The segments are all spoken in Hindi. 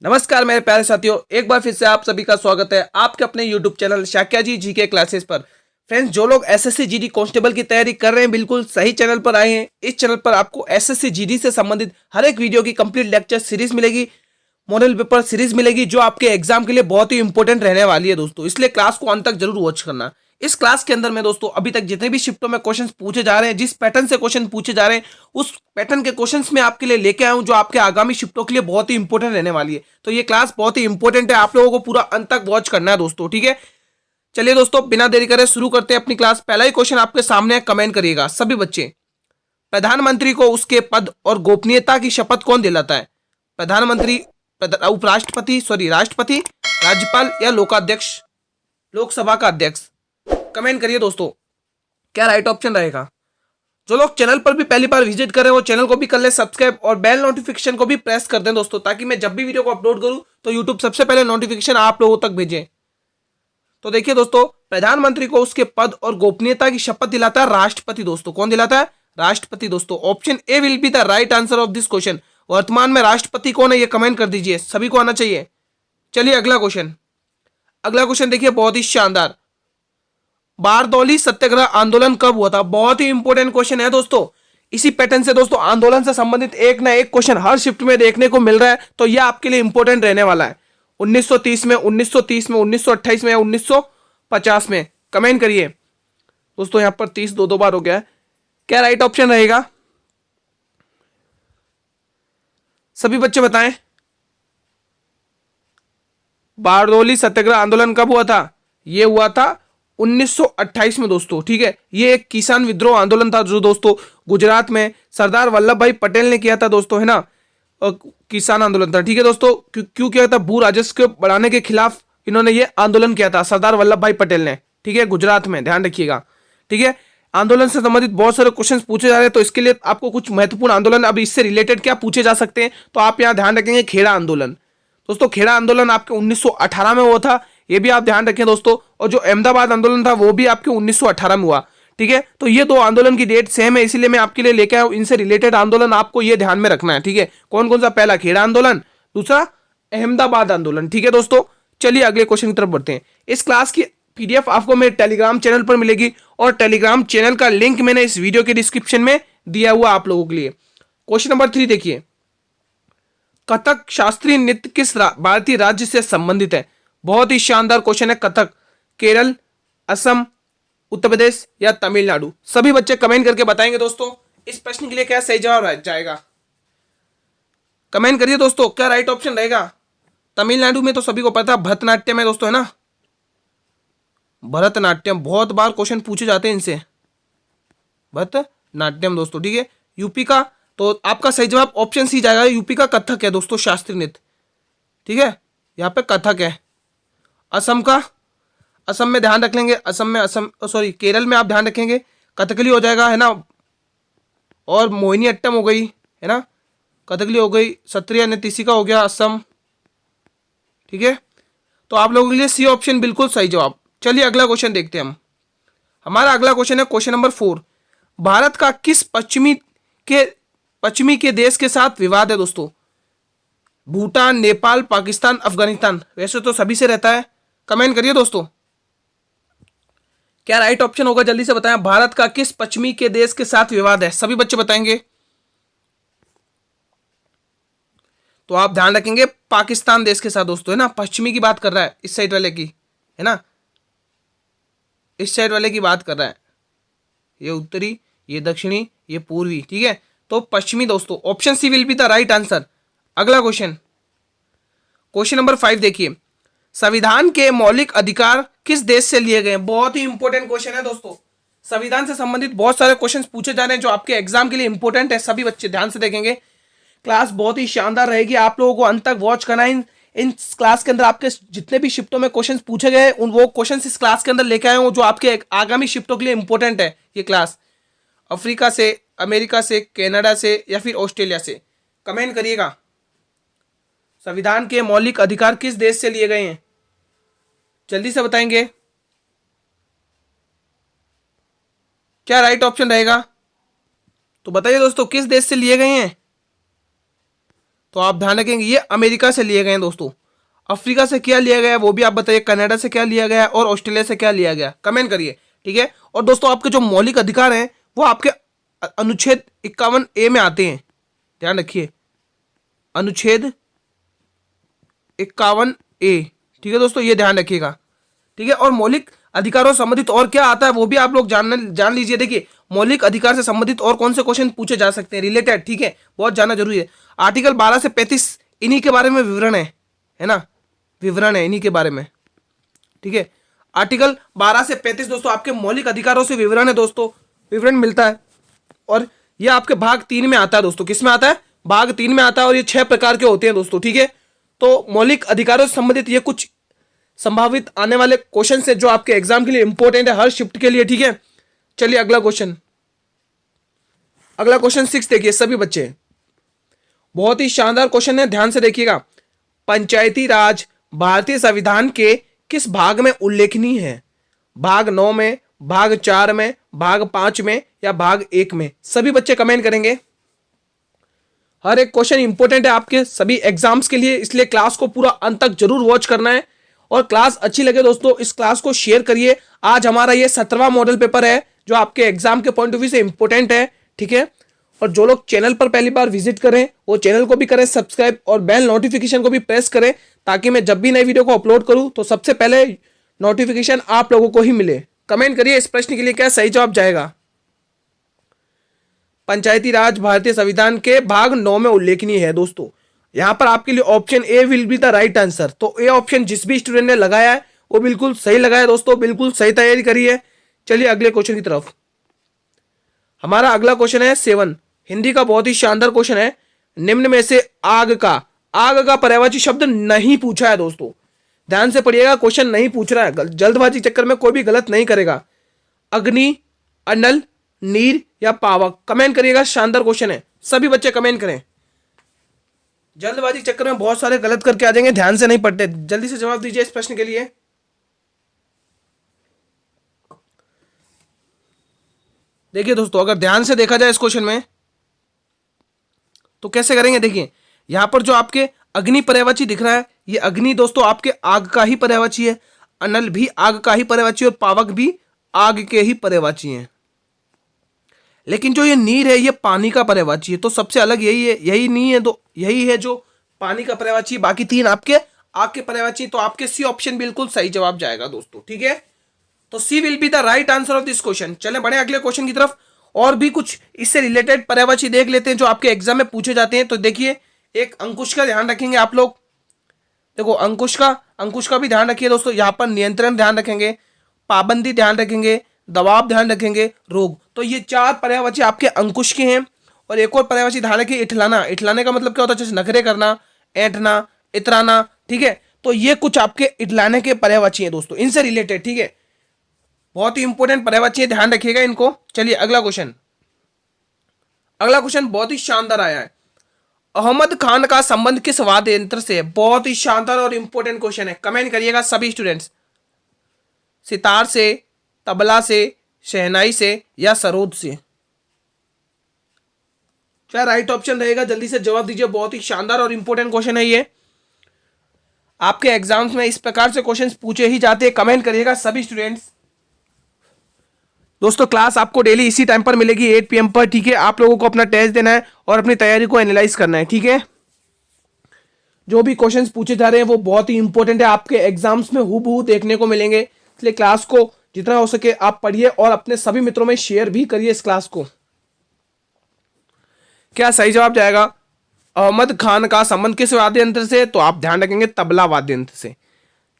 नमस्कार मेरे प्यारे साथियों, एक बार फिर से आप सभी का स्वागत है आपके अपने यूट्यूब चैनल शाक्या जी जीके क्लासेस पर। फ्रेंड्स, जो लोग एसएससी जीडी कांस्टेबल की तैयारी कर रहे हैं बिल्कुल सही चैनल पर आए हैं। इस चैनल पर आपको एसएससी जीडी से संबंधित हर एक वीडियो की कंप्लीट लेक्चर सीरीज मिलेगी, मॉडल पेपर सीरीज मिलेगी, जो आपके एग्जाम के लिए बहुत ही इंपॉर्टेंट रहने वाली है दोस्तों। इसलिए क्लास को अंत तक जरूर वॉच करना। इस क्लास के अंदर में दोस्तों अभी तक जितने भी शिफ्टों में क्वेश्चंस पूछे जा रहे हैं, जिस पैटर्न से क्वेश्चन पूछे जा रहे हैं, उस पैटर्न के क्वेश्चंस में आपके लिए लेके आया हूं, जो आपके आगामी शिफ्टों के लिए बहुत ही इंपॉर्टेंट रहने वाली है। तो ये क्लास बहुत ही इंपॉर्टेंट है, आप लोगों को पूरा अंत तक वॉच करना है दोस्तों, ठीक है। चलिए दोस्तों, बिना देरी करे शुरू करते हैं अपनी क्लास। पहला ही क्वेश्चन आपके सामने है, कमेंट करिएगा सभी बच्चे। प्रधानमंत्री को उसके पद और गोपनीयता की शपथ कौन दिलाता है? प्रधानमंत्री, उपराष्ट्रपति, राष्ट्रपति, राज्यपाल या लोकाध्यक्ष, लोकसभा का अध्यक्ष? कमेंट करिए दोस्तों, क्या राइट ऑप्शन रहेगा। जो लोग चैनल पर भी पहली बार विजिट कर रहे हैं वो चैनल को भी कर ले सब्सक्राइब और बेल नोटिफिकेशन को भी प्रेस कर दें दोस्तों, ताकि मैं जब भी वीडियो को अपलोड करूं तो यूट्यूब सबसे पहले नोटिफिकेशन आप लोगों तक भेजे। तो देखिए दोस्तों, प्रधानमंत्री को उसके पद और गोपनीयता की शपथ दिलाता है राष्ट्रपति दोस्तों। कौन दिलाता है? राष्ट्रपति दोस्तों। Option A will be the right answer of this question. वर्तमान में राष्ट्रपति कौन है ये कमेंट कर दीजिए, सभी को आना चाहिए। चलिए अगला क्वेश्चन। अगला क्वेश्चन देखिए, बहुत ही शानदार। बारदौली सत्याग्रह आंदोलन कब हुआ था? बहुत ही इंपॉर्टेंट क्वेश्चन है दोस्तों। इसी पैटर्न से दोस्तों आंदोलन से संबंधित एक ना एक क्वेश्चन हर शिफ्ट में देखने को मिल रहा है, तो यह आपके लिए इंपॉर्टेंट रहने वाला है। 1930 में, 1930 में, 1928 में या 1950 में? कमेंट करिए दोस्तों। यहां पर 30 दो बार हो गया है। क्या राइट ऑप्शन रहेगा? सभी बच्चे बताएं। बारदौली सत्याग्रह आंदोलन कब हुआ था? यह हुआ था 1928 में दोस्तों, ठीक है। ये एक किसान विद्रोह आंदोलन था जो दोस्तों गुजरात में सरदार वल्लभ भाई पटेल ने किया था दोस्तों, है ना। किसान आंदोलन था, ठीक है दोस्तों। क्यों किया था? भू राजस्व को बढ़ाने के खिलाफ इन्होंने ये आंदोलन किया था, सरदार वल्लभ भाई पटेल ने, ठीक है, गुजरात में, ध्यान रखिएगा, ठीक है। आंदोलन से संबंधित बहुत सारे क्वेश्चंस पूछे जा रहे हैं, तो इसके लिए आपको कुछ महत्वपूर्ण आंदोलन अब इससे रिलेटेड क्या पूछे जा सकते हैं, तो आप यहाँ ध्यान रखेंगे खेड़ा आंदोलन दोस्तों। खेड़ा आंदोलन आपके 1918 में हुआ था, ये भी आप ध्यान रखें दोस्तों। और जो अहमदाबाद आंदोलन था वो भी आपके 1918 में हुआ, ठीक है। तो ये दो आंदोलन की डेट सेम है, इसीलिए मैं आपके लिए लेके आया हूं। इनसे रिलेटेड आंदोलन आपको ये ध्यान में रखना है, ठीक है। कौन कौन सा? पहला खेड़ा आंदोलन, दूसरा अहमदाबाद आंदोलन, ठीक है दोस्तों। चलिए अगले क्वेश्चन की तरफ बढ़ते हैं। इस क्लास की पीडीएफ आपको मेरे टेलीग्राम चैनल पर मिलेगी, और टेलीग्राम चैनल का लिंक मैंने इस वीडियो के डिस्क्रिप्शन में दिया हुआ आप लोगों के लिए। क्वेश्चन नंबर 3 देखिए, कथक शास्त्रीय नृत्य किस भारतीय राज्य से संबंधित है? बहुत ही शानदार क्वेश्चन है। कथक केरल, असम, उत्तर प्रदेश या तमिलनाडु? सभी बच्चे कमेंट करके बताएंगे दोस्तों इस प्रश्न के लिए क्या सही जवाब जाएगा। कमेंट करिए दोस्तों, क्या राइट ऑप्शन रहेगा। तमिलनाडु में तो सभी को पता है भरतनाट्यम है दोस्तों, है ना। भरतनाट्यम बहुत बार क्वेश्चन पूछे जाते हैं इनसे, भरतनाट्यम दोस्तों, ठीक है। यूपी का, तो आपका सही जवाब ऑप्शन सी जाएगा, यूपी का कथक है दोस्तों, शास्त्रीय नृत्य, ठीक है। यहाँ पे कथक है। असम का, असम में ध्यान रख लेंगे, असम में, केरल में आप ध्यान रखेंगे कथकली हो जाएगा, है ना। और मोहिनी अट्टम हो गई, है ना, कथकली हो गई। सत्रिया नृत्य का हो गया असम, ठीक है। तो आप लोगों के लिए सी ऑप्शन बिल्कुल सही जवाब। चलिए अगला क्वेश्चन देखते हैं हम। हमारा अगला क्वेश्चन है क्वेश्चन नंबर 4। भारत का किस पश्चिमी के देश के साथ विवाद है दोस्तों? भूटान, नेपाल, पाकिस्तान, अफगानिस्तान? वैसे तो सभी से रहता है। कमेंट करिए दोस्तों, क्या राइट ऑप्शन होगा, जल्दी से बताएं। भारत का किस पश्चिमी के देश के साथ विवाद है? सभी बच्चे बताएंगे। तो आप ध्यान रखेंगे पाकिस्तान देश के साथ दोस्तों, है ना। पश्चिमी की बात कर रहा है, इस साइड वाले की, है ना, इस साइड वाले की बात कर रहा है। ये उत्तरी, ये दक्षिणी, ये पूर्वी, ठीक है। तो पश्चिमी दोस्तों, option C will be the right answer. अगला क्वेश्चन, क्वेश्चन नंबर 5 देखिए, संविधान के मौलिक अधिकार किस देश से लिए गए? बहुत ही इंपॉर्टेंट क्वेश्चन है दोस्तों। संविधान से संबंधित बहुत सारे क्वेश्चंस पूछे जा रहे हैं जो आपके एग्जाम के लिए इंपॉर्टेंट है, सभी बच्चे ध्यान से देखेंगे। क्लास बहुत ही शानदार रहेगी, आप लोगों को अंत तक वॉच करना है। इन क्लास के अंदर आपके जितने भी शिफ्टों में क्वेश्चंस पूछे गए उन वो क्वेश्चंस इस क्लास के अंदर लेके आए हूं, जो आपके आगामी शिफ्टों के लिए इंपॉर्टेंट है। ये क्लास अफ्रीका से, अमेरिका से, कनाडा से या फिर ऑस्ट्रेलिया से? कमेंट करिएगा। संविधान के मौलिक अधिकार किस देश से लिए गए हैं? जल्दी से बताएंगे, क्या राइट ऑप्शन रहेगा। तो बताइए दोस्तों, किस देश से लिए गए हैं? तो आप ध्यान रखेंगे ये अमेरिका से लिए गए हैं दोस्तों। अफ्रीका से क्या लिया गया है वो भी आप बताइए, कनाडा से क्या लिया गया है और ऑस्ट्रेलिया से क्या लिया गया, कमेंट करिए, ठीक है। और दोस्तों आपके जो मौलिक अधिकार हैं वो आपके अनुच्छेद 51A में आते हैं, ध्यान रखिए, अनुच्छेद 51A, ठीक है दोस्तों, ये ध्यान रखिएगा, ठीक है। और मौलिक अधिकारों से संबंधित और क्या आता है वो भी आप लोग जान लीजिए। देखिए मौलिक अधिकार से संबंधित और कौन से क्वेश्चन पूछे जा सकते हैं रिलेटेड, ठीक है, बहुत जानना जरूरी है। आर्टिकल 12 से 35 इन्हीं के बारे में विवरण है ना, विवरण है इन्हीं के बारे में, ठीक है। आर्टिकल 12 से 35 दोस्तों आपके मौलिक अधिकारों से विवरण है दोस्तों, विवरण मिलता है। और ये आपके भाग 3 में आता है दोस्तों, किस में आता है, भाग 3 में आता है। और ये 6 प्रकार के होते हैं दोस्तों, ठीक है। तो मौलिक अधिकारों से संबंधित ये कुछ संभावित आने वाले क्वेश्चन है जो आपके एग्जाम के लिए इंपॉर्टेंट है, हर शिफ्ट के लिए, ठीक है। चलिए अगला क्वेश्चन, अगला क्वेश्चन 6 देखिए सभी बच्चे, बहुत ही शानदार क्वेश्चन है, ध्यान से देखिएगा। पंचायती राज भारतीय संविधान के किस भाग में उल्लेखनीय है, भाग 9 में, भाग 4 में, भाग 5 में या भाग 1 में, सभी बच्चे कमेंट करेंगे। हर एक क्वेश्चन इंपॉर्टेंट है आपके सभी एग्जाम्स के लिए, इसलिए क्लास को पूरा अंत तक जरूर वॉच करना है। और क्लास अच्छी लगे दोस्तों इस क्लास को शेयर करिए। आज हमारा ये 17वां मॉडल पेपर है जो आपके एग्जाम के पॉइंट ऑफ व्यू से इंपॉर्टेंट है, ठीक है। और जो लोग चैनल पर पहली बार विजिट करें वो चैनल को भी करें सब्सक्राइब और बेल नोटिफिकेशन को भी प्रेस करें, ताकि मैं जब भी नई वीडियो को अपलोड करूं तो सबसे पहले नोटिफिकेशन आप लोगों को ही मिले। कमेंट करिए इस प्रश्न के लिए क्या सही जवाब जाएगा। पंचायती राज भारतीय संविधान के भाग 9 में उल्लेखनीय है दोस्तों। यहां पर आपके लिए option A will be the right answer. तो ए ऑप्शन जिस भी स्टूडेंट ने लगाया है वो बिल्कुल सही लगाया दोस्तों, बिल्कुल सही तैयारी करी है। चलिए अगले क्वेश्चन की तरफ। हमारा अगला क्वेश्चन है 7, हिंदी का बहुत ही शानदार क्वेश्चन है। निम्न में से आग का पर्यायवाची शब्द नहीं पूछा है दोस्तों, ध्यान से पढ़िएगा, क्वेश्चन नहीं पूछ रहा है, जल्दबाजी चक्कर में कोई भी गलत नहीं करेगा। अग्नि, अनल, नीर या पावक, कमेंट करिएगा, शानदार क्वेश्चन है, सभी बच्चे कमेंट करें। जल्दबाजी के चक्कर में बहुत सारे गलत करके आ जाएंगे, ध्यान से नहीं पढ़ते, जल्दी से जवाब दीजिए इस प्रश्न के लिए। देखिए दोस्तों अगर ध्यान से देखा जाए इस क्वेश्चन में तो कैसे करेंगे, देखिए यहां पर जो आपके अग्नि पर्यायवाची दिख रहा है, ये अग्नि दोस्तों आपके आग का ही पर्यायवाची है, अनल भी आग का ही पर्यायवाची है और पावक भी आग के ही पर्यायवाची है। लेकिन जो ये नीर है ये पानी का पर्यायवाची है, तो सबसे अलग यही है, यही नहीं है तो यही है जो पानी का पर्यायवाची, बाकी 3 आपके आग के पर्यायवाची। तो आपके सी ऑप्शन बिल्कुल सही जवाब जाएगा दोस्तों, ठीक है। तो C will be the right answer of this question. चलें बढ़े अगले क्वेश्चन की तरफ, और भी कुछ इससे रिलेटेड पर्यायवाची देख लेते हैं जो आपके एग्जाम में पूछे जाते हैं। तो देखिए एक अंकुश का ध्यान रखेंगे आप लोग, देखो अंकुश का भी ध्यान रखिए दोस्तों। यहाँ पर नियंत्रण ध्यान रखेंगे, पाबंदी ध्यान रखेंगे, दबाव ध्यान रखेंगे, रोग। तो ये 4 पर्यायवाची आपके अंकुश के हैं। और एक और पर्यायवाची ध्यान रखिए, इठलाना। इठलाने का मतलब क्या होता है, जैसे नखरे करना, ऐंठना, इतराना, ठीक है। तो ये कुछ आपके इठलाने के पर्यायवाची हैं दोस्तों, इनसे रिलेटेड, ठीक है, बहुत ही इंपॉर्टेंट पर्यायवाची है, ध्यान रखिएगा इनको। चलिए अगला क्वेश्चन बहुत ही शानदार आया है। अहमद खान का संबंध किस वाद्य यंत्र से है, बहुत ही शानदार और इंपॉर्टेंट क्वेश्चन है, कमेंट करिएगा सभी स्टूडेंट्स। सितार से, तबला से, शहनाई से या सरोद से, क्या राइट ऑप्शन रहेगा, जल्दी से जवाब दीजिए। बहुत ही शानदार और इंपॉर्टेंट क्वेश्चन है ये, आपके एग्जाम्स में इस प्रकार से क्वेश्चंस पूछे ही जाते हैं, कमेंट करिएगा सभी स्टूडेंट्स। दोस्तों क्लास आपको डेली इसी टाइम पर मिलेगी 8 PM पर, ठीक है। आप लोगों को अपना टेस्ट देना है और अपनी तैयारी को एनालाइज करना है, ठीक है। जो भी क्वेश्चंस पूछे जा रहे हैं वो बहुत ही इंपॉर्टेंट है, आपके एग्जाम्स में हूबहू देखने को मिलेंगे, इसलिए क्लास को जितना हो सके आप पढ़िए और अपने सभी मित्रों में शेयर भी करिए इस क्लास को। क्या सही जवाब जाएगा, अहमद खान का संबंध किस वाद्य यंत्र से, तो आप ध्यान रखेंगे तबला वाद्य यंत्र से,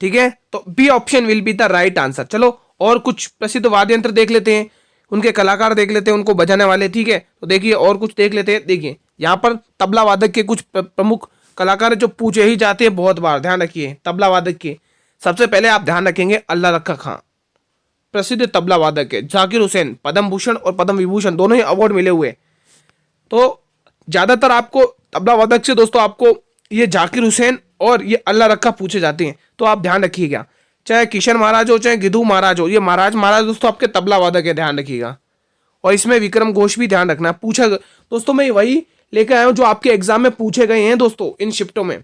ठीक है। तो B option will be the right answer. चलो और कुछ प्रसिद्ध वाद्य यंत्र देख लेते हैं, उनके कलाकार देख लेते हैं, उनको बजाने वाले, ठीक है। तो देखिए और कुछ देख लेते हैं। देखिए यहाँ पर तबला वादक के कुछ प्रमुख कलाकार जो पूछे ही जाते हैं बहुत बार, ध्यान रखिए। तबला वादक के सबसे पहले आप ध्यान रखेंगे अल्लाह रखा खां, प्रसिद्ध तबला वादक है। जाकिर हुसैन, पद्म भूषण और पद्म विभूषण दोनों ही अवार्ड मिले हुए। तो ज्यादातर आपको तबला वादक से दोस्तों आपको ये जाकिर हुसैन और ये अल्लाह रखा पूछे जाते हैं, तो आप ध्यान रखिएगा। चाहे किशन महाराज हो चाहे गिद्धू महाराज हो, ये महाराज दोस्तों आपके तबला वादक है, ध्यान रखिएगा। और इसमें विक्रम घोष भी ध्यान रखना पूछा दोस्तों, मैं वही लेकर आया हूं जो आपके एग्जाम में पूछे गए हैं दोस्तों इन शिफ्टों में।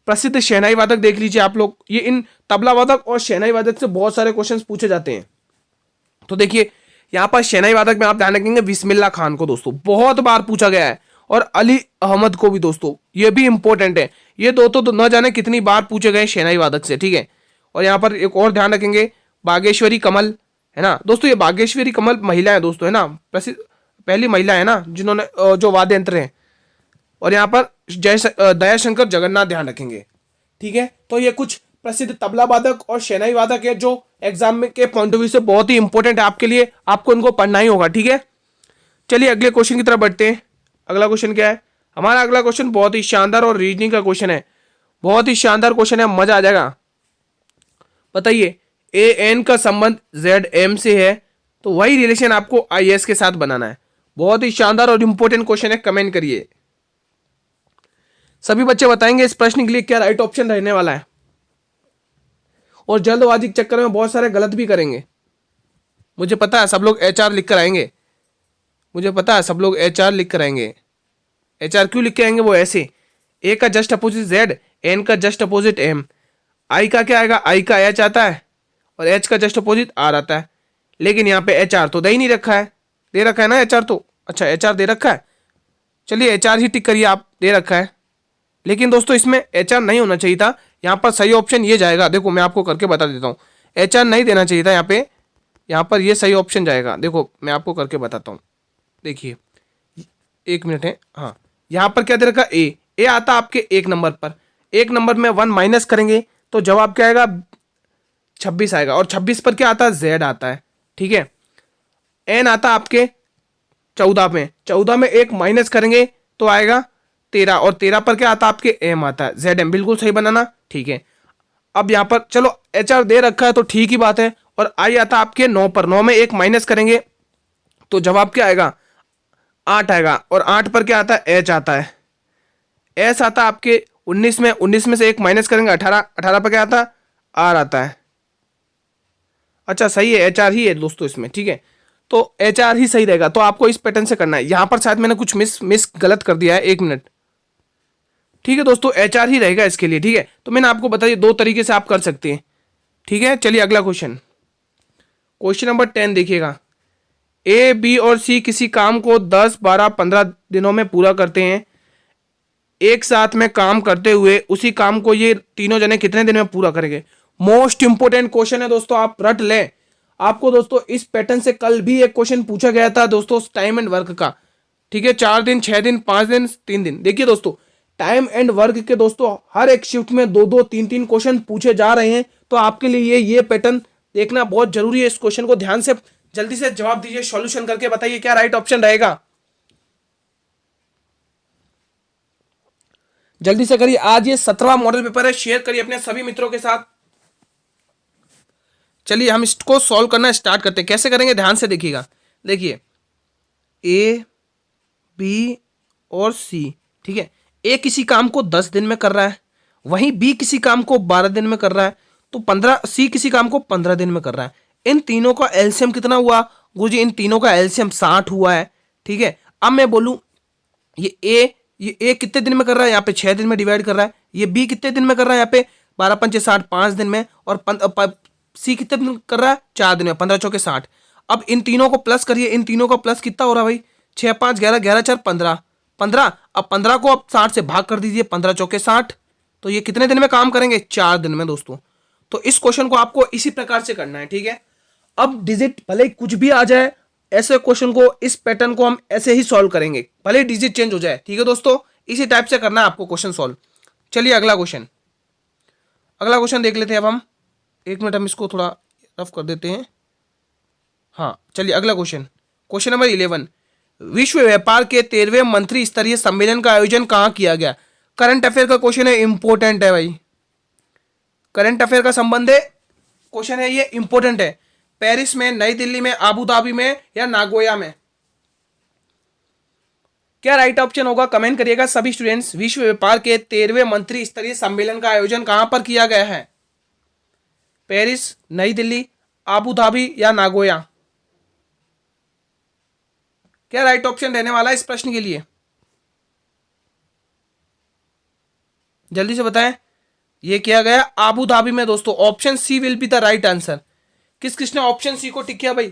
प्रसिद्ध शहनाई वादक देख लीजिए आप लोग, ये इन तबला वादक और शहनाई वादक से बहुत सारे क्वेश्चंस पूछे जाते हैं। तो देखिए यहां पर शहनाई वादक में आप ध्यान रखेंगे बिस्मिल्लाह खान को दोस्तों, बहुत बार पूछा गया है, और अली अहमद को भी दोस्तों, ये भी इंपॉर्टेंट है। ये दो तो न जाने कितनी बार पूछे गए शहनाई वादक से, ठीक है। और यहाँ पर एक और ध्यान रखेंगे बागेश्वरी कमल, है ना दोस्तों, ये बागेश्वरी कमल महिला है दोस्तों, है ना, प्रसिद्ध पहली महिला है ना जिन्होंने जो वाद्य यंत्र है। और यहाँ पर दयाशंकर जगन्नाथ ध्यान रखेंगे, ठीक है। तो ये कुछ प्रसिद्ध तबला वादक और शहनाई वादक है जो एग्जाम में के पॉइंट ऑफ व्यू से बहुत ही इंपॉर्टेंट है आपके लिए, आपको इनको पढ़ना ही होगा, ठीक है। चलिए अगले क्वेश्चन की तरफ बढ़ते हैं। अगला क्वेश्चन क्या है हमारा? अगला क्वेश्चन बहुत ही शानदार और रीजनिंग का क्वेश्चन है, बहुत ही शानदार क्वेश्चन है, मजा आ जाएगा। बताइए ए एन का संबंध जेड एम से है, तो वही रिलेशन आपको आई एस के साथ बनाना है। बहुत ही शानदार और इंपॉर्टेंट क्वेश्चन है, कमेंट करिए। सभी बच्चे बताएंगे इस प्रश्न के लिए क्या राइट ऑप्शन रहने वाला है, और जल्दबाजी के चक्कर में बहुत सारे गलत भी करेंगे। मुझे पता है सब लोग एच आर लिख कर आएंगे, मुझे पता है सब लोग एच आर लिख कर आएंगे। एच आर क्यों लिख के आएंगे? वो ऐसे, ए का जस्ट अपोजिट जेड, एन का जस्ट अपोजिट एम, आई का क्या आएगा? आई का एच आता है, और एच का जस्ट अपोजिट आर आता है। लेकिन यहाँ पे एच आर तो दे ही नहीं रखा है, दे रखा है ना एच आर तो, अच्छा एच आर दे रखा है, चलिए एच आर ही टिक करिए आप, दे रखा है। लेकिन दोस्तों इसमें एच आर नहीं होना चाहिए था, यहाँ पर सही ऑप्शन ये जाएगा, देखो मैं आपको करके बता देता हूँ, एच आर नहीं देना चाहिए था यहाँ पे, यहाँ पर ये सही ऑप्शन जाएगा। देखो मैं आपको करके बताता हूँ, देखिए एक मिनट है, हाँ यहाँ पर क्या दे रखा? ए आता आपके एक नंबर पर, एक नंबर में 1 माइनस करेंगे तो जवाब क्या आएगा? 26 आएगा, और 26 पर क्या आता है? जेड आता है, ठीक है। एन आता आपके 14 में, 14 में 1 माइनस करेंगे तो आएगा 13, और 13 पर क्या आता है? आपके एम आता है, जेड एम, बिल्कुल सही बनाना, ठीक है। अब यहाँ पर चलो एच आर दे रखा है तो ठीक ही बात है, और आई आता आपके 9 पर, 9 में 1 माइनस करेंगे तो जवाब क्या आएगा? 8 आएगा, और 8 पर क्या आता है? एच आता है। एस आता आपके 19 में, 19 में से 1 माइनस करेंगे 18, 18 पर क्या आता है? आर आता है। अच्छा सही है, एच आर ही है दोस्तों इसमें, ठीक है। तो एच आर ही सही रहेगा, तो आपको इस पैटर्न से करना है। यहां पर शायद मैंने कुछ मिस गलत कर दिया है, एक मिनट, ठीक है दोस्तों, एच आर ही रहेगा इसके लिए, ठीक है। तो मैंने आपको बताया 2 तरीके से आप कर सकते हैं, ठीक है। चलिए अगला क्वेश्चन, क्वेश्चन नंबर 10 देखिएगा। ए बी और सी किसी काम को 10, 12, 15 दिनों में पूरा करते हैं। एक साथ में काम करते हुए उसी काम को ये तीनों जने कितने दिन में पूरा करेंगे? मोस्ट इंपोर्टेंट क्वेश्चन है दोस्तों, आप रट लें। आपको दोस्तों इस पैटर्न से कल भी एक क्वेश्चन पूछा गया था दोस्तों, टाइम एंड वर्क का, ठीक है। 4 दिन, 6 दिन, 5 दिन, 3 दिन। देखिए दोस्तों टाइम एंड वर्क के दोस्तों हर एक शिफ्ट में 2-2, 3-3 क्वेश्चन पूछे जा रहे हैं, तो आपके लिए ये पैटर्न देखना बहुत जरूरी है। इस क्वेश्चन को ध्यान से जल्दी से जवाब दीजिए, सॉल्यूशन करके बताइए क्या राइट ऑप्शन रहेगा, जल्दी से करिए। आज ये 17वां मॉडल पेपर है, शेयर करिए अपने सभी मित्रों के साथ। चलिए हम इसको सॉल्व करना स्टार्ट करते हैं। कैसे करेंगे ध्यान से देखिएगा। देखिए ए बी और सी, ठीक है। ए किसी काम को 10 दिन में कर रहा है, वहीं बी किसी काम को 12 दिन में कर रहा है, तो 15, सी किसी काम को 15 दिन में कर रहा है। इन तीनों का एलसीएम कितना हुआ गुरुजी? इन तीनों का एलसीएम 60 हुआ है, ठीक है। अब मैं बोलूं ये ए कितने दिन में कर रहा है? यहाँ पे 6 दिन में डिवाइड कर रहा है। ये बी कितने दिन में कर रहा है? यहाँ पे 12 पंचे 60, 5 दिन में। और सी कितने दिन कर रहा है? 4 दिन में, 15 चौके 60। अब इन तीनों को प्लस करिए, इन तीनों का प्लस कितना हो रहा है भाई? 6, 5, 11, 11, 4, 15, 15। अब 15 को अब 60 से भाग कर दीजिए, 15 चौके 60। तो ये कितने दिन में काम करेंगे? 4 दिन में दोस्तों। तो इस क्वेश्चन को आपको इसी प्रकार से करना है, ठीक है। अब डिजिट भले ही कुछ भी आ जाए, ऐसे क्वेश्चन को, इस पैटर्न को हम ऐसे ही सॉल्व करेंगे, भले डिजिट चेंज हो जाए, ठीक है दोस्तों। इसी टाइप से करना है आपको क्वेश्चन सॉल्व। चलिए अगला क्वेश्चन देख लेते हैं अब हम। एक मिनट हम इसको थोड़ा रफ कर देते हैं। हाँ चलिए अगला क्वेश्चन नंबर 11। विश्व व्यापार के 13वें मंत्री स्तरीय सम्मेलन का आयोजन कहाँ किया गया? करंट अफेयर का क्वेश्चन है, इंपॉर्टेंट है भाई, करंट अफेयर का संबंध है क्वेश्चन है, ये इंपॉर्टेंट है। पेरिस में, नई दिल्ली में, आबू धाबी में या नागोया में? क्या राइट ऑप्शन होगा? कमेंट करिएगा सभी स्टूडेंट्स। विश्व व्यापार के 13वें मंत्री स्तरीय सम्मेलन का आयोजन कहां पर किया गया है? पेरिस, नई दिल्ली, आबू धाबी या नागोया? क्या राइट ऑप्शन रहने वाला है इस प्रश्न के लिए? जल्दी से बताएं। ये किया गया आबू धाबी में दोस्तों। Option C will be the right answer. किस किसने ऑप्शन सी को टिक किया भाई?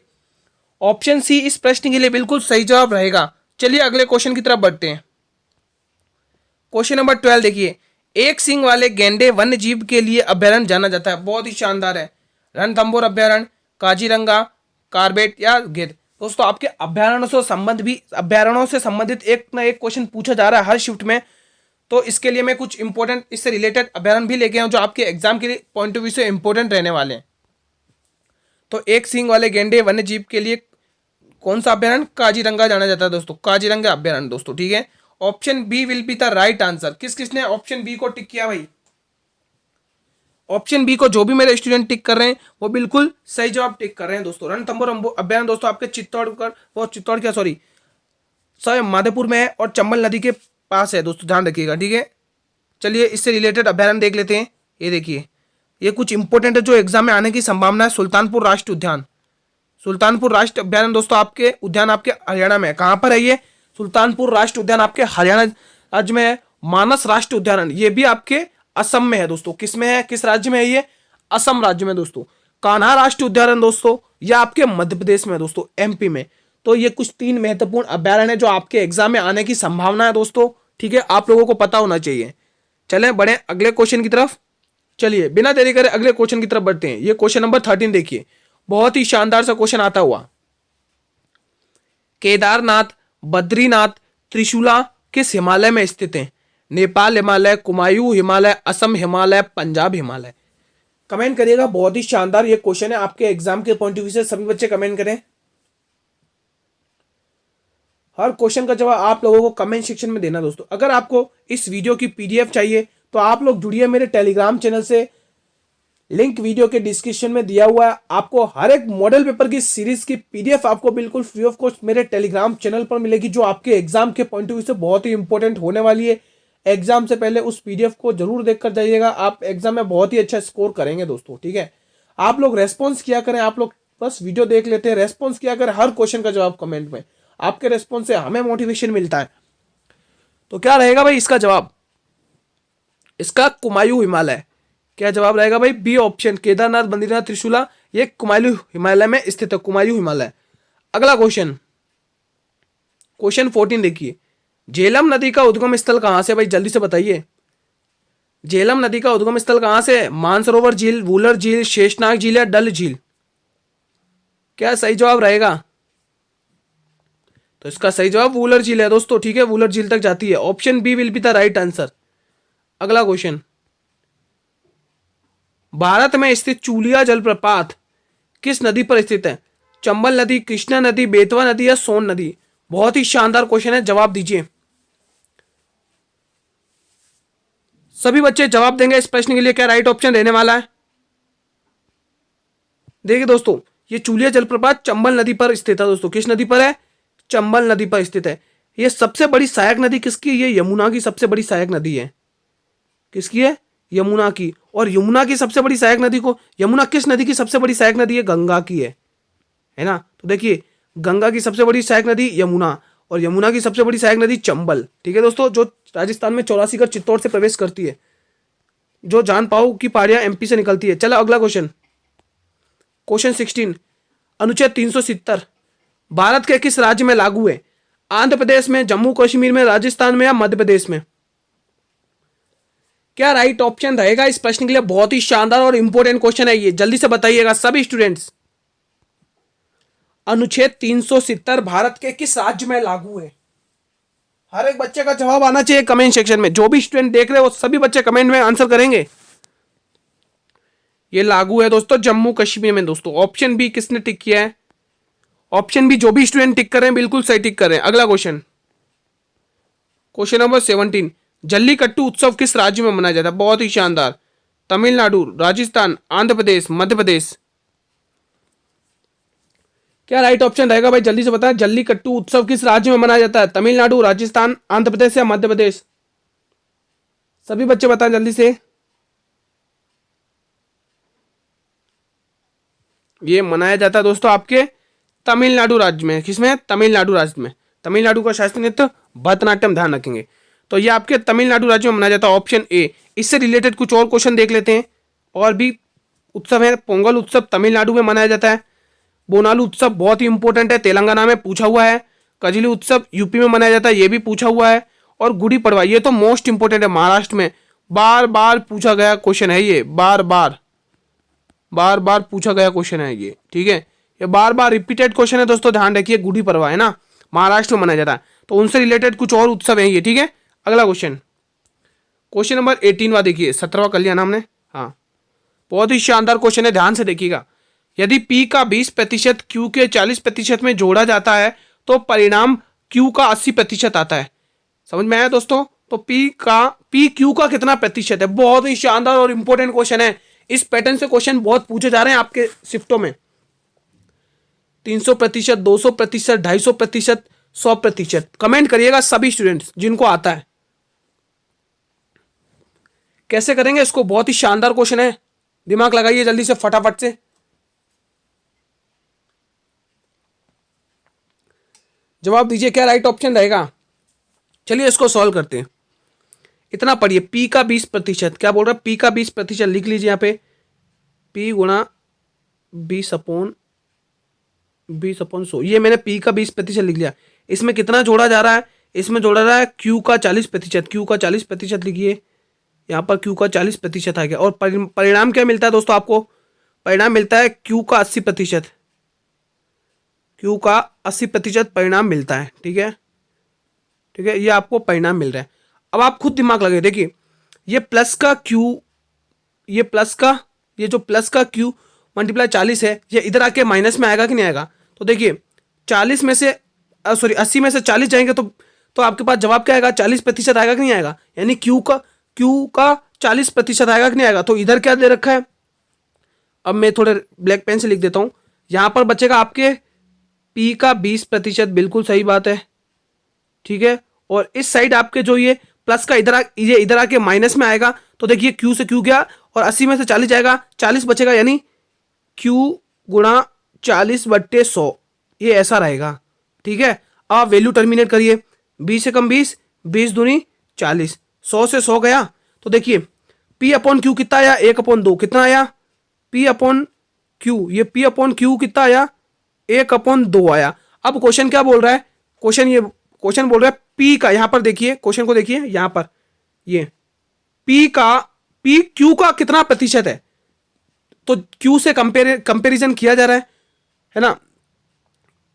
ऑप्शन सी इस प्रश्न के लिए बिल्कुल सही जवाब रहेगा। चलिए अगले क्वेश्चन की तरफ बढ़ते हैं। क्वेश्चन नंबर 12 देखिए। एक सींग वाले गेंडे वन्य जीव के लिए अभ्यारण्य जाना जाता है, बहुत ही शानदार है। रणथंभौर अभ्यारण्य, काजीरंगा, कार्बेट या गिर। दोस्तों आपके अभ्यारण्यों से संबंधित एक ना एक क्वेश्चन पूछा जा रहा है हर शिफ्ट में। तो इसके लिए मैं कुछ इंपॉर्टेंट इससे रिलेटेड अभ्यारण्य भी लेके आऊँ जो आपके एग्जाम के लिए पॉइंट ऑफ व्यू से इंपॉर्टेंट रहने वाले हैं। तो एक सींग वाले गेंडे वन्य जीव के लिए कौन सा अभ्यारण्य? काजीरंगा जाना जाता है दोस्तों, काजीरंगा अभ्यारण्य दोस्तों, ठीक है। Option B will be the right answer. किस किसने ऑप्शन बी को टिक किया भाई? ऑप्शन बी को जो भी मेरे स्टूडेंट टिक कर रहे हैं वो बिल्कुल सही जवाब टिक कर रहे हैं दोस्तों। रणथंभौर अभ्यारण्य दोस्तों आपके चित्तौड़ माधेपुर में है और चंबल नदी के पास है दोस्तों, ध्यान रखिएगा, ठीक है। चलिए इससे रिलेटेड अभ्यारण्य देख लेते हैं। ये देखिए, ये कुछ इंपॉर्टेंट है जो एग्जाम में आने की संभावना है। सुल्तानपुर राष्ट्रीय उद्यान, सुल्तानपुर राष्ट्रीय अभ्यारण्य दोस्तों आपके उद्यान आपके हरियाणा में है। कहां पर है ये? सुल्तानपुर राष्ट्रीय उद्यान आपके हरियाणा राज्य में है। मानस राष्ट्रीय उद्यान ये भी आपके असम में है दोस्तों। किस में है, किस राज्य में है ये? असम राज्य में दोस्तों। कान्हा राष्ट्रीय उद्यान दोस्तों ये आपके मध्य प्रदेश में है दोस्तों, एमपी में। तो ये कुछ 3 महत्वपूर्ण अभ्यारण्य है जो आपके एग्जाम में आने की संभावना है दोस्तों, ठीक है। आप लोगों को पता होना चाहिए। चलें बढ़े अगले क्वेश्चन की तरफ। चलिए बिना देरी करे अगले क्वेश्चन की तरफ बढ़ते हैं। ये क्वेश्चन नंबर 13 देखिए, बहुत ही शानदार सा क्वेश्चन आता हुआ। केदारनाथ, बद्रीनाथ, त्रिशूला किस हिमालय में स्थित हैं? नेपाल हिमालय, कुमायूं हिमालय, असम हिमालय, पंजाब हिमालय। कमेंट करिएगा, बहुत ही शानदार ये क्वेश्चन है आपके एग्जाम के पॉइंट ऑफ व्यू से। सभी बच्चे कमेंट करें। हर क्वेश्चन का जवाब आप लोगों को कमेंट सेक्शन में देना दोस्तों। अगर आपको इस वीडियो की पीडीएफ चाहिए तो आप लोग जुड़िए मेरे टेलीग्राम चैनल से, लिंक वीडियो के डिस्क्रिप्शन में दिया हुआ है। आपको हर एक मॉडल पेपर की सीरीज की पीडीएफ आपको बिल्कुल फ्री ऑफ कॉस्ट मेरे टेलीग्राम चैनल पर मिलेगी, जो आपके एग्जाम के पॉइंट ऑफ व्यू से बहुत ही इंपॉर्टेंट होने वाली है। एग्जाम से पहले उस पीडीएफ को जरूर देखकर जाइएगा, आप एग्जाम में बहुत ही अच्छा स्कोर करेंगे दोस्तों, ठीक है। आप लोग रेस्पॉन्स किया करें, आप लोग बस वीडियो देख लेते हैं, रेस्पॉन्स किया करें हर क्वेश्चन का जवाब कमेंट में। आपके रेस्पॉन्स से हमें मोटिवेशन मिलता है। तो क्या रहेगा भाई इसका जवाब? इसका कुमायूं हिमालय। क्या जवाब रहेगा भाई? बी ऑप्शन, केदारनाथ, बद्रीनाथ, त्रिशूला ये कुमायूं हिमालय में स्थित है, कुमायूं हिमालय। अगला क्वेश्चन, क्वेश्चन 14 देखिए। झेलम नदी का उद्गम स्थल कहां से? भाई जल्दी से बताइए, झेलम नदी का उद्गम स्थल कहां से? मानसरोवर झील, वूलर झील, शेषनाग झील या डल झील? क्या सही जवाब रहेगा? तो इसका सही जवाब वूलर झील है दोस्तों, ठीक है। वूलर झील तक जाती है। Option B will be the right answer. अगला क्वेश्चन, भारत में स्थित चूलिया जलप्रपात किस नदी पर स्थित है? चंबल नदी, कृष्णा नदी, बेतवा नदी या सोन नदी? बहुत ही शानदार क्वेश्चन है, जवाब दीजिए। सभी बच्चे जवाब देंगे इस प्रश्न के लिए। क्या राइट ऑप्शन रहने वाला है? देखिए दोस्तों, ये चूलिया जलप्रपात चंबल नदी पर स्थित है दोस्तों। किस नदी पर है? चंबल नदी पर स्थित है। ये सबसे बड़ी सहायक नदी किसकी? ये यमुना की सबसे बड़ी सहायक नदी है। किसकी है? यमुना की। और यमुना की सबसे बड़ी सहायक नदी को, यमुना किस नदी की सबसे बड़ी सहायक नदी है? गंगा की है ना। तो देखिए, गंगा की सबसे बड़ी सहायक नदी यमुना और यमुना की सबसे बड़ी सहायक नदी चंबल, ठीक है दोस्तों, जो राजस्थान में 84 चित्तौड़ से प्रवेश करती है, जो जान पाओ की पहाड़ियां एमपी से निकलती है। चलो अगला क्वेश्चन, क्वेश्चन 16। अनुच्छेद 370 भारत के किस राज्य में लागू है? आंध्र प्रदेश में, जम्मू कश्मीर में, राजस्थान में या मध्य प्रदेश में? क्या राइट ऑप्शन रहेगा इस प्रश्न के लिए? बहुत ही शानदार और इंपॉर्टेंट क्वेश्चन है ये, जल्दी से बताइएगा सभी स्टूडेंट्स। अनुच्छेद 370 भारत के किस राज्य में लागू है? हर एक बच्चे का जवाब आना चाहिए कमेंट सेक्शन में। जो भी स्टूडेंट देख रहे हो सभी बच्चे कमेंट में आंसर करेंगे। ये लागू है दोस्तों जम्मू कश्मीर में दोस्तों। ऑप्शन बी किसने टिक किया है? ऑप्शन बी जो भी स्टूडेंट टिक कर रहे हैं बिल्कुल सही टिक कर रहे हैं। अगला क्वेश्चन, क्वेश्चन नंबर 17। जल्लीकट्टू उत्सव किस राज्य में मनाया जाता है? बहुत ही शानदार। तमिलनाडु, राजस्थान, आंध्र प्रदेश, मध्य प्रदेश? क्या राइट ऑप्शन रहेगा भाई? जल्दी से बताएं। जल्लीकट्टू उत्सव किस राज्य में मनाया जाता है? तमिलनाडु, राजस्थान, आंध्र प्रदेश या मध्य प्रदेश? सभी बच्चे बताएं जल्दी से। ये मनाया जाता है दोस्तों आपके तमिलनाडु राज्य में। किसमें? तमिलनाडु राज्य में। तमिलनाडु का शास्त्रीय नृत्य भरतनाट्यम, ध्यान रखेंगे। तो ये आपके तमिलनाडु राज्य में मनाया जाता है, ऑप्शन ए। इससे रिलेटेड कुछ और क्वेश्चन देख लेते हैं। और भी उत्सव है, पोंगल उत्सव तमिलनाडु में मनाया जाता है। बोनालू उत्सव बहुत ही इंपॉर्टेंट है, तेलंगाना में पूछा हुआ है। कजली उत्सव यूपी में मनाया जाता है, ये भी पूछा हुआ है। और गुड़ी पड़वा ये तो मोस्ट इंपॉर्टेंट है, महाराष्ट्र में बार बार पूछा गया क्वेश्चन है, ये बार बार पूछा गया क्वेश्चन है ये, ठीक है। ये बार बार रिपीटेड क्वेश्चन है दोस्तों, ध्यान रखिए। गुड़ी पड़वा है ना, महाराष्ट्र में मनाया जाता है, तो उनसे रिलेटेड कुछ और उत्सव है ये, ठीक है। अगला क्वेश्चन नंबर 18वां देखिए, 17वां कर लिया ना हमने, हाँ। बहुत ही शानदार क्वेश्चन है, ध्यान से देखिएगा। यदि P का 20% Q के 40% में जोड़ा जाता है तो परिणाम Q का 80% आता है। समझ में आया दोस्तों? तो P Q का कितना प्रतिशत है? बहुत ही शानदार और इंपॉर्टेंट क्वेश्चन है। इस पैटर्न से क्वेश्चन बहुत पूछे जा रहे हैं आपके शिफ्टों में। 300%, 200%, 250%, 100%। कमेंट करिएगा सभी स्टूडेंट्स जिनको आता है। कैसे करेंगे इसको? बहुत ही शानदार क्वेश्चन है, दिमाग लगाइए जल्दी से फटाफट से। जवाब दीजिए, क्या राइट ऑप्शन रहेगा? चलिए इसको सॉल्व करते हैं। इतना पढ़िए, P का 20%, क्या बोल रहा है? P का 20% लिख लीजिए यहाँ पे, P गुणा 20/100। ये मैंने P का 20% लिख लिया। इसमें कितना जोड़ा जा रहा है? इसमें जोड़ा जा रहा है Q का 40%। Q का 40% लिखिए, यहाँ पर Q का 40% आ गया। और परिणाम क्या मिलता है दोस्तों आपको? परिणाम मिलता है Q का 80%। Q का 80% परिणाम मिलता है, ठीक है, ठीक है। ये आपको परिणाम मिल रहा है। अब आप खुद दिमाग लगाइए, देखिए ये प्लस का Q, ये जो प्लस का Q मल्टीप्लाई 40 है, ये इधर आके माइनस में आएगा कि नहीं आएगा? तो देखिए 40 में से 80 में से 40 जाएंगे तो आपके पास जवाब क्या आएगा? 40% आएगा कि नहीं आएगा? यानी Q का 40% आएगा कि नहीं आएगा? तो इधर क्या दे रखा है? अब मैं थोड़े ब्लैक पेन से लिख देता हूं। यहां पर बचेगा आपके P का 20%, बिल्कुल सही बात है, ठीक है। और इस साइड आपके जो ये प्लस का ये इधर आके माइनस में आएगा, तो देखिए Q से Q गया और 80 में से 40 जाएगा, 40 बचेगा, यानी Q गुणा 40/100, ये ऐसा रहेगा, ठीक है। आप वैल्यू टर्मिनेट करिए, 20 से कम 20, 20 दूनी 40, 100 से 100 गया, तो देखिए P/Q कितना आया? 1/2। कितना आया? P/Q, ये P/Q कितना आया? 1/2 आया। अब क्वेश्चन क्या बोल रहा है? क्वेश्चन बोल रहा है P का, यहां पर देखिए, क्वेश्चन को देखिए, यहां पर ये P Q का कितना प्रतिशत है? तो Q से कंपेरिजन किया जा रहा है ना,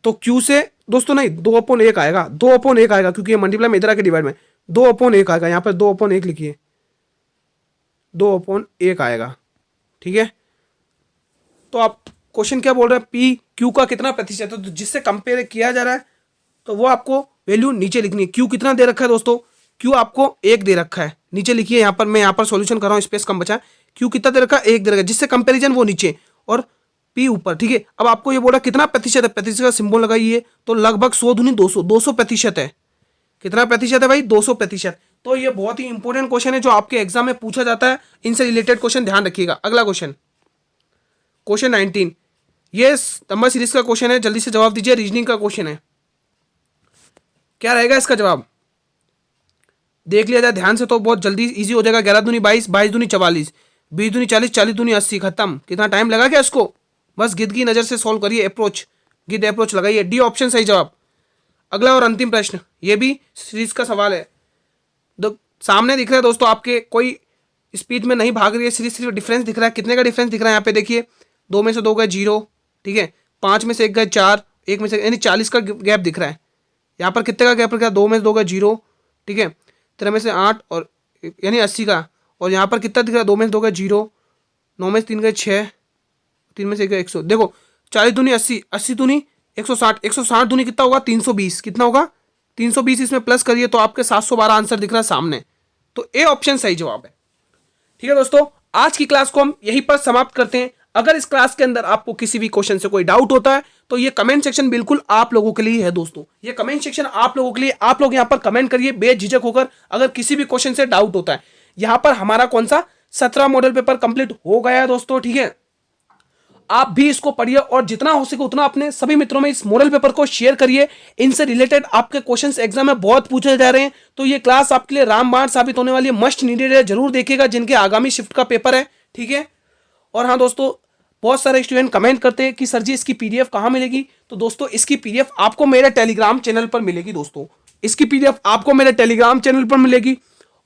तो Q से दोस्तों नहीं, 2/1 आएगा, 2/1 आएगा, क्योंकि ये मल्टीप्लाई में इधर आके डिवाइड में 2/1 आएगा। यहां पर 2/1 लिखिए, 2/1 आएगा, ठीक है। तो आप क्वेश्चन क्या बोल रहा है? P Q का कितना प्रतिशत है, तो जिससे कंपेयर किया जा रहा है तो वो आपको वैल्यू नीचे लिखनी है। Q कितना दे रखा है दोस्तों? Q आपको 1 दे रखा है, नीचे लिखिए। यहाँ पर मैं यहाँ पर सॉल्यूशन कर रहा हूँ, स्पेस कम बचा है। Q कितना दे रखा है? 1 दे रखा है, जिससे कंपैरिजन वो नीचे और P ऊपर, ठीक है। अब आपको ये बोला कितना प्रतिशत है, प्रतिशत का सिंबल लगाइए, तो लगभग 100 दूनी 200, 200% है। कितना प्रतिशत है भाई? 200%। तो ये बहुत ही इंपॉर्टेंट क्वेश्चन है जो आपके एग्जाम में पूछा जाता है। इनसे रिलेटेड क्वेश्चन ध्यान रखिएगा। अगला क्वेश्चन 19, ये नंबर सीरीज का क्वेश्चन है, जल्दी से जवाब दीजिए। रीजनिंग का क्वेश्चन है, क्या रहेगा इसका जवाब? देख लिया जाए ध्यान से तो बहुत जल्दी इजी हो जाएगा। 11 दूनी 22, 22 दूनी 44, 20 दूनी 40, 40 दूनी 80, खत्म। कितना टाइम लगा क्या इसको? बस गिद्ध की नजर से सॉल्व करिए, गिद्ध अप्रोच लगाइए। डी ऑप्शन सही जवाब। अगला और अंतिम प्रश्न, ये भी सीरीज का सवाल है। सामने दिख रहा है दोस्तों आपके, कोई स्पीड में नहीं भाग रही है सीरीज, सिर्फ डिफरेंस दिख रहा है। कितने का डिफरेंस दिख रहा है यहाँ पे? देखिए 2 में से 2 गए 0, ठीक है। 5 में से 1 गए 4, 1 में से, यानी 40 का गैप दिख रहा है। यहाँ पर कितने का गैप रखा है? 2 में से 2 गए 0, ठीक है। 13 में से 8 और यानी 80 का। और यहाँ पर कितना दिख रहा है? 2 में से 2 गए 0, 9 में से 3 गए 6, 3 में से 1 गए 100। देखो 40 दूनी 80, 80 दूनी 160, 160 दूनी कितना होगा? 320। कितना होगा? 320। इसमें प्लस करिए तो आपके 712 आंसर दिख रहा है सामने। तो ए ऑप्शन सही जवाब है, ठीक है दोस्तों। आज की क्लास को हम यहीं पर समाप्त करते हैं। अगर इस क्लास के अंदर आपको किसी भी क्वेश्चन से कोई डाउट होता है तो ये कमेंट सेक्शन बिल्कुल आप लोगों के लिए है दोस्तों। ये कमेंट सेक्शन आप लोगों के लिए, आप लोग यहाँ पर कमेंट करिए बेझिझक होकर। अगर किसी भी क्वेश्चन से डाउट होता है, यहाँ पर हमारा कौन सा 17 मॉडल पेपर कंप्लीट हो गया है दोस्तों, ठीक है। आप भी इसको पढ़िए और जितना हो सके उतना अपने सभी मित्रों में इस मॉडल पेपर को शेयर करिए। इनसे रिलेटेड आपके क्वेश्चंस एग्जाम में बहुत पूछे जा रहे हैं, तो ये क्लास आपके लिए रामबाण साबित होने वाली है, मस्ट नीडेड है, जरूर देखिएगा जिनके आगामी शिफ्ट का पेपर है, ठीक है। और हाँ दोस्तों, बहुत सारे स्टूडेंट कमेंट करते हैं कि सर जी इसकी पीडीएफ कहाँ मिलेगी, तो दोस्तों इसकी पीडीएफ आपको मेरे टेलीग्राम चैनल पर मिलेगी। दोस्तों इसकी पीडीएफ आपको मेरे टेलीग्राम चैनल पर मिलेगी।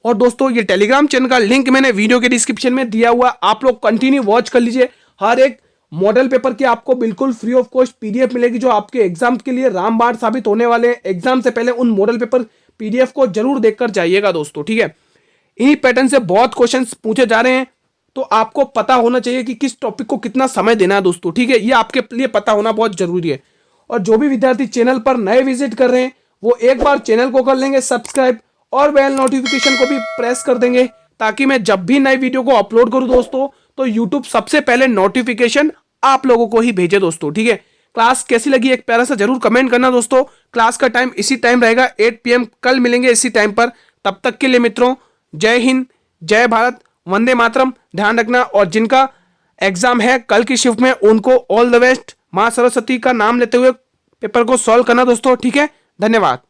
और दोस्तों ये टेलीग्राम चैनल का लिंक मैंने वीडियो के डिस्क्रिप्शन में दिया हुआ, आप लोग कंटिन्यू वॉच कर लीजिए। हर एक मॉडल पेपर की आपको बिल्कुल फ्री ऑफ कॉस्ट पीडीएफ मिलेगी, जो आपके एग्जाम के लिए रामबाण साबित होने वाले हैं। एग्जाम से पहले उन मॉडल पेपर पीडीएफ को जरूर देखकर जाइएगा दोस्तों, ठीक है। इन्हीं पैटर्न से बहुत क्वेश्चंस पूछे जा रहे हैं, तो आपको पता होना चाहिए कि किस टॉपिक को कितना समय देना है दोस्तों, ठीक है। ये आपके लिए पता होना बहुत जरूरी है। और जो भी विद्यार्थी चैनल पर नए विजिट कर रहे हैं वो एक बार चैनल को कर लेंगे सब्सक्राइब और बेल नोटिफिकेशन को भी प्रेस कर देंगे, ताकि मैं जब भी नई वीडियो को अपलोड करूं दोस्तों तो यूट्यूब सबसे पहले नोटिफिकेशन आप लोगों को ही भेजे दोस्तों, ठीक है। क्लास कैसी लगी एक प्यारा सा जरूर कमेंट करना दोस्तों। क्लास का टाइम इसी टाइम रहेगा 8 PM, कल मिलेंगे इसी टाइम पर। तब तक के लिए मित्रों, जय हिंद, जय भारत, वंदे मातरम। ध्यान रखना, और जिनका एग्जाम है कल की शिफ्ट में उनको ऑल द बेस्ट। मां सरस्वती का नाम लेते हुए पेपर को सॉल्व करना दोस्तों, ठीक है। धन्यवाद।